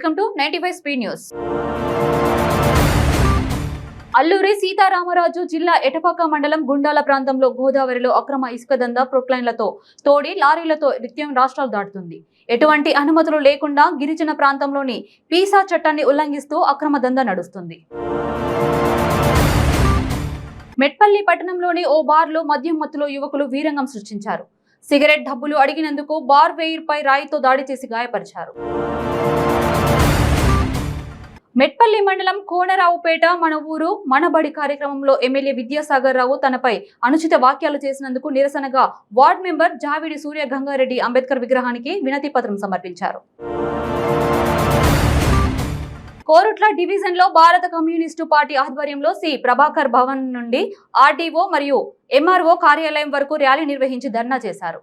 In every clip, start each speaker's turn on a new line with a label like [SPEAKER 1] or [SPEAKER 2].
[SPEAKER 1] Welcome to 95 speed news. Alluri Sitaramaraju జిల్లా ఎటపాక మండలం గుండాల ప్రాంతంలో గోదావరిలో అక్రమ ఇసుక దందా ప్రొక్లైన్లతో తోడి లారీలతో నిత్యం రాష్ట్రాలు దాటుతుంది. ఎటువంటి అనుమతులు లేకుండా గిరిజన ప్రాంతంలోని పీసా చట్టాన్ని ఉల్లంఘిస్తూ అక్రమ దందా నడుస్తుంది. మెట్పల్లి పట్టణంలోని ఓ బార్లో మద్యం మత్తులో యువకులు వీరంగం సృష్టించారు. సిగరెట్ డబ్బులు అడిగినందుకు బార్ వెయిర్పై రాయితో దాడి చేసి గాయపరిచారు. మెట్పల్లి మండలం కోనరావుపేట మన ఊరు మనబడి కార్యక్రమంలో ఎమ్మెల్యే విద్యాసాగర్ రావు తనపై అనుచిత వ్యాఖ్యలు చేసినందుకు నిరసనగా వార్డు మెంబర్ జావిడి సూర్య గంగారెడ్డి అంబేద్కర్ విగ్రహానికి వినతి పత్రం సమర్పించారు. కోరుట్ల డివిజన్ లో భారత కమ్యూనిస్టు పార్టీ ఆధ్వర్యంలో సి ప్రభాకర్ భవన్ నుండి ఆర్డీఓ మరియు ఎంఆర్ఓ కార్యాలయం వరకు ర్యాలీ నిర్వహించి ధర్నా చేశారు.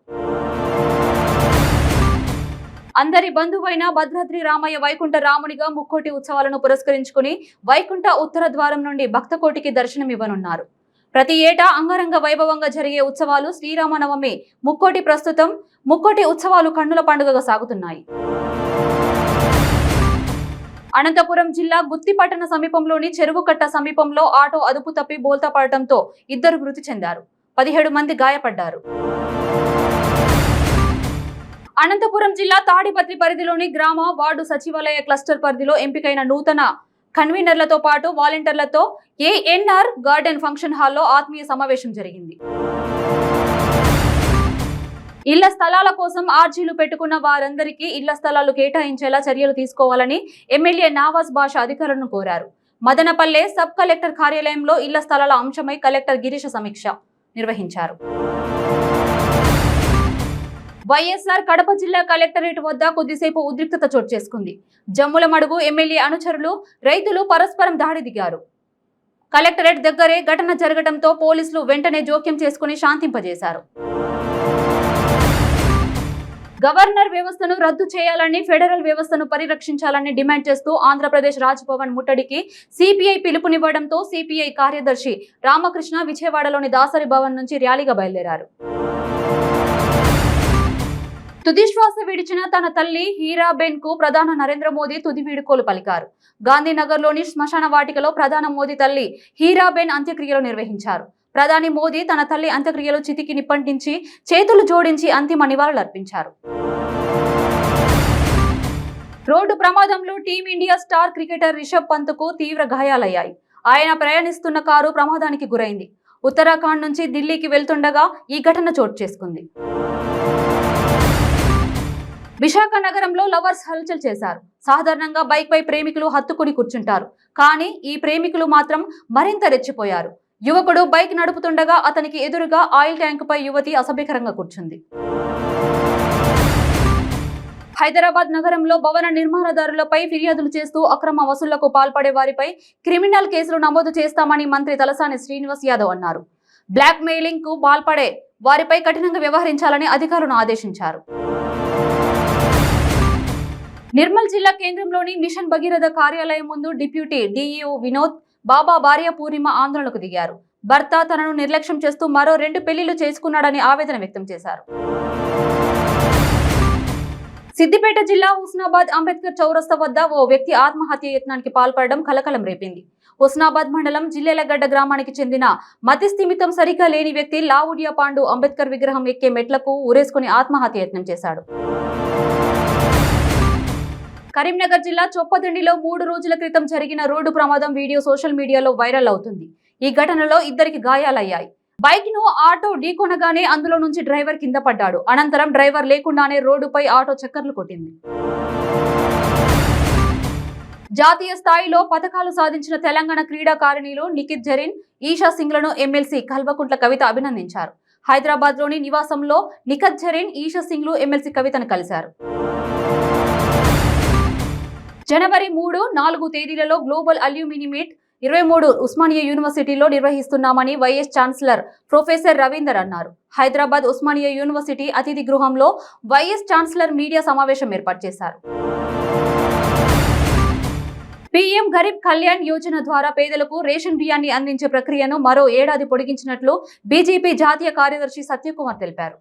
[SPEAKER 1] అందరి బంధువైన భద్రాద్రి రామయ్య వైకుంఠ రామునిగా ముక్కోటి ఉత్సవాలను పురస్కరించుకుని వైకుంఠ ఉత్తర ద్వారం నుండి భక్తకోటికి దర్శనమివ్వనున్నారు. ప్రతి ఏటా అంగరంగ వైభవంగా జరిగే ఉత్సవాలు శ్రీరామనవమి ముక్కోటి ప్రస్తుతం ముక్కోటి ఉత్సవాలు కన్నుల పండుగగా సాగుతున్నాయి. అనంతపురం జిల్లా గుత్తిపట్టణ సమీపంలోని చెరువుకట్ట సమీపంలో ఆటో అదుపు తప్పి బోల్తా పడటంతో 2 మృతి చెందారు. 17 మంది గాయపడ్డారు. అనంతపురం జిల్లా తాడిపత్రి పరిధిలోని గ్రామ వార్డు సచివాలయ క్లస్టర్ పరిధిలో ఎంపికైన నూతన కన్వీనర్లతో పాటు వాలంటీర్లతో ఏఎన్ఆర్ గార్డెన్ ఫంక్షన్ హాల్లో ఆత్మీయ సమావేశం జరిగింది. ఇళ్ల స్థలాల కోసం ఆర్జీలు పెట్టుకున్న వారందరికీ ఇళ్ల స్థలాలు కేటాయించేలా చర్యలు తీసుకోవాలని ఎమ్మెల్యే నావాజ్ బాషా అధికారులను కోరారు. మదనపల్లె సబ్ కలెక్టర్ కార్యాలయంలో ఇళ్ల స్థలాల అంశమై కలెక్టర్ గిరీష సమీక్ష నిర్వహించారు. వైఎస్ఆర్ కడప జిల్లా కలెక్టరేట్ వద్ద కొద్దిసేపు ఉద్రిక్తత చోటు చేసుకుంది. జమ్ములమడుగు ఎమ్మెల్యే అనుచరులు రైతులు పరస్పరం దాడి దిగారు. కలెక్టరేట్ దగ్గరే ఘటన జరగడంతో పోలీసులు వెంటనే జోక్యం చేసుకుని శాంతింపజేశారు. గవర్నర్ వ్యవస్థను రద్దు చేయాలని, ఫెడరల్ వ్యవస్థను పరిరక్షించాలని డిమాండ్ చేస్తూ ఆంధ్రప్రదేశ్ రాజ్భవన్ ముట్టడికి సిపిఐ పిలుపునివ్వడంతో సిపిఐ కార్యదర్శి రామకృష్ణ విజయవాడలోని దాసరి భవన్ నుంచి ర్యాలీగా బయలుదేరారు. తుదిశ్వాస విడిచిన తన తల్లి హీరాబెన్ కు ప్రధాని నరేంద్ర మోదీ తుది వీడుకోలు పలికారు. గాంధీనగర్లోని శ్మశాన వాటికలో ప్రధాని మోదీ తల్లి హీరాబెన్ అంత్యక్రియలు నిర్వహించారు. ప్రధాని మోదీ తన తల్లి అంత్యక్రియలు చితికి నిప్పంటించి చేతులు జోడించి అంతిమ నివాళులర్పించారు. రోడ్డు ప్రమాదంలో team India star cricketer Rishabh Pant కు తీవ్ర గాయాలయ్యాయి. ఆయన ప్రయాణిస్తున్న కారు ప్రమాదానికి గురైంది. ఉత్తరాఖండ్ నుంచి ఢిల్లీకి వెళ్తుండగా ఈ ఘటన చోటు చేసుకుంది. విశాఖ నగరంలో లవర్స్ హల్చల్ చేశారు. సాధారణంగా బైక్ పై ప్రేమికులు హత్తుకుని కూర్చుంటారు. కానీ ఈ ప్రేమికులు మాత్రం మరింత రెచ్చిపోయారు. యువకుడు బైక్ నడుపుతుండగా అతనికి ఎదురుగా ఆయిల్ ట్యాంక్ పై యువతి అసభ్యకరంగా కూర్చుంది. హైదరాబాద్ నగరంలో భవన నిర్మాణదారులపై ఫిర్యాదులు చేస్తూ అక్రమ వసూళ్లకు పాల్పడే వారిపై క్రిమినల్ కేసులు నమోదు చేస్తామని మంత్రి తలసాని శ్రీనివాస్ యాదవ్ అన్నారు. బ్లాక్ మెయిలింగ్ కు పాల్పడే వారిపై కఠినంగా వ్యవహరించాలని అధికారులను ఆదేశించారు. నిర్మల్ జిల్లా కేంద్రంలోని మిషన్ భగీరథ కార్యాలయం ముందు డిప్యూటీ డిఈఓ వినోద్ బాబా భార్య పూర్ణిమ ఆందోళనకు దిగారు. భర్త తనను నిర్లక్ష్యం చేస్తూ మరో 2 పెళ్లిళ్లు చేసుకున్నాడని ఆవేదన వ్యక్తం చేశారు. సిద్దిపేట జిల్లా హుస్నాబాద్ అంబేద్కర్ చౌరస్తా వద్ద ఓ వ్యక్తి ఆత్మహత్య యత్నానికి పాల్పడడం కలకలం రేపింది. హుస్నాబాద్ మండలం జిల్లెలగడ్డ గ్రామానికి చెందిన మతిస్థిమితం సరిగా లేని వ్యక్తి లావుడియా పాండు అంబేద్కర్ విగ్రహం ఎక్కే మెట్లకు ఊరేసుకుని ఆత్మహత్య యత్నం చేశాడు. కరీంనగర్ జిల్లా చొప్పదండిలో 3 రోజుల క్రితం జరిగిన రోడ్డు ప్రమాదం వీడియో సోషల్ మీడియాలో వైరల్ అవుతుంది. ఈ ఘటనలో 2 గాయాలయ్యాయి. బైక్ ను ఆటో ఢీకొనగానే అందులో నుంచి డ్రైవర్ కింద పడ్డాడు. అనంతరం డ్రైవర్ లేకుండానే రోడ్డుపై ఆటో చక్కర్లు కొట్టింది. జాతీయ స్థాయిలో పతకాలు సాధించిన తెలంగాణ క్రీడాకారిణిలు నిఖిత్ జరీన్, ఈషా సింగ్లను ఎమ్మెల్సీ కల్వకుంట్ల కవిత అభినందించారు. హైదరాబాద్ లోని నివాసంలో నిఖిత్ జరీన్, ఈషా సింగ్లు ఎమ్మెల్సీ కవితను కలిశారు. జనవరి 3, 4 తేదీలలో గ్లోబల్ అల్యూమిని మీట్ 23 ఉస్మానియా యూనివర్సిటీలో నిర్వహిస్తున్నామని వైఎస్ ఛాన్సలర్ ప్రొఫెసర్ రవీందర్ అన్నారు. హైదరాబాద్ ఉస్మానియా యూనివర్సిటీ అతిథి గృహంలో వైఎస్ ఛాన్సలర్ మీడియా సమావేశం ఏర్పాటు చేశారు. పీఎం గరీబ్ కళ్యాణ్ యోజన ద్వారా పేదలకు రేషన్ బియ్యాన్ని అందించే ప్రక్రియను మరో ఏడాది పొడిగించినట్లు బీజేపీ జాతీయ కార్యదర్శి సత్యకుమార్ తెలిపారు.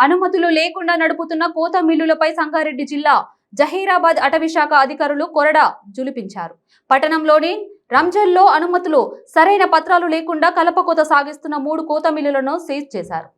[SPEAKER 1] అనుమతులు లేకుండా నడుపుతున్న కోత మిల్లులపై సంగారెడ్డి జిల్లా జహీరాబాద్ అటవీశాఖ అధికారులు కొరడా జులిపించారు. పట్టణంలోని రంజల్లో అనుమతులు సరైన పత్రాలు లేకుండా కలప కోత సాగిస్తున్న 3 కోత మిల్లులను సీజ్ చేశారు.